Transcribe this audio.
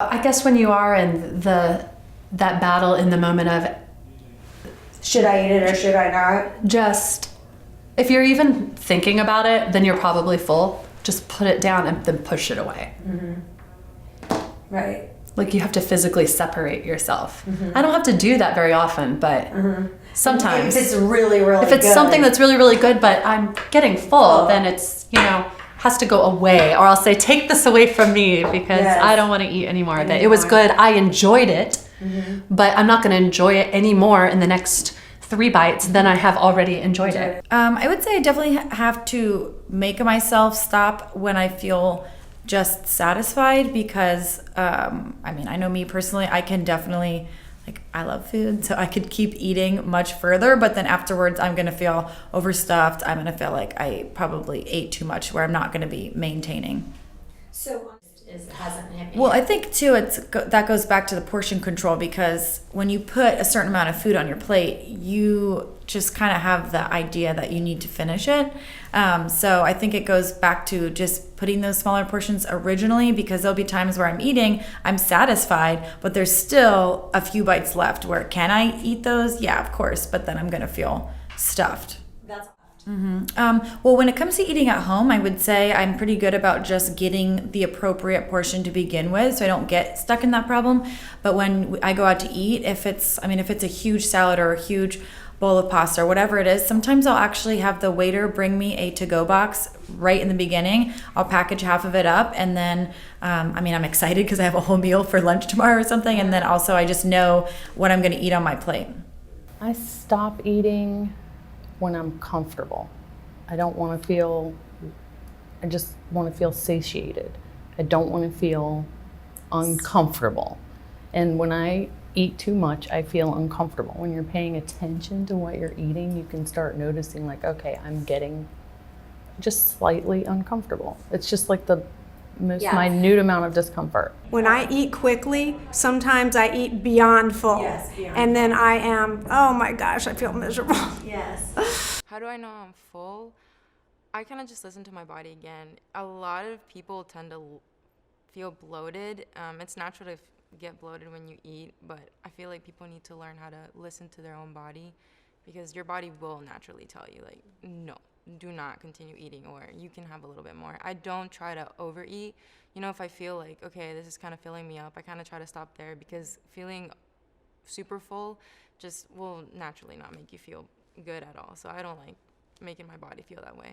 I guess when you are in that battle in the moment of Should I eat it or should I not? just, if you're even thinking about it, then you're probably full. Just put it down and then push it away. Right. Like you have to physically separate yourself. I don't have to do that very often, but sometimes. If it's really, really If it's good. something that's really, really good, but I'm getting full, then it's, has to go away. Or I'll say, take this away from me because Yes. I don't want to eat any more of it. It was good. I enjoyed it, but I'm not going to enjoy it anymore in the next 3 bites than I have already enjoyed it. I would say I definitely have to make myself stop when I feel just satisfied because, I know me personally, I can definitely, I love food, so I could keep eating much further, but then afterwards I'm gonna feel overstuffed. I'm gonna feel like I probably ate too much where I'm not gonna be maintaining. So hasn't hit me. Well, I think too, that goes back to the portion control because when you put a certain amount of food on your plate, you just kind of have the idea that you need to finish it. So I think it goes back to just putting those smaller portions originally because there'll be times where I'm eating, I'm satisfied, but there's still a few bites left where can I eat those? Yeah, of course, but then I'm gonna feel stuffed. That's Well, when it comes to eating at home, I would say I'm pretty good about just getting the appropriate portion to begin with, so I don't get stuck in that problem. But when I go out to eat, if it's a huge salad or a huge bowl of pasta or whatever it is, sometimes I'll actually have the waiter bring me a to-go box right in the beginning. I'll package half of it up, and then I'm excited because I have a whole meal for lunch tomorrow or something, and then also I just know what I'm going to eat on my plate. I stop eating when I'm comfortable. I just want to feel satiated. I don't want to feel uncomfortable. And when I eat too much, I feel uncomfortable. When you're paying attention to what you're eating, you can start noticing okay, I'm getting just slightly uncomfortable. It's just like the most minute amount of discomfort. When I eat quickly, sometimes I eat beyond full. Yes, beyond and then I am, oh my gosh, I feel miserable. yes. How do I know I'm full? I kind of just listen to my body again. A lot of people tend to feel bloated. It's natural to get bloated when you eat, but I feel like people need to learn how to listen to their own body because your body will naturally tell you, no, do not continue eating, or you can have a little bit more. I don't try to overeat. If I feel like, okay, this is kind of filling me up, I kind of try to stop there because feeling super full just will naturally not make you feel good at all. So I don't like making my body feel that way.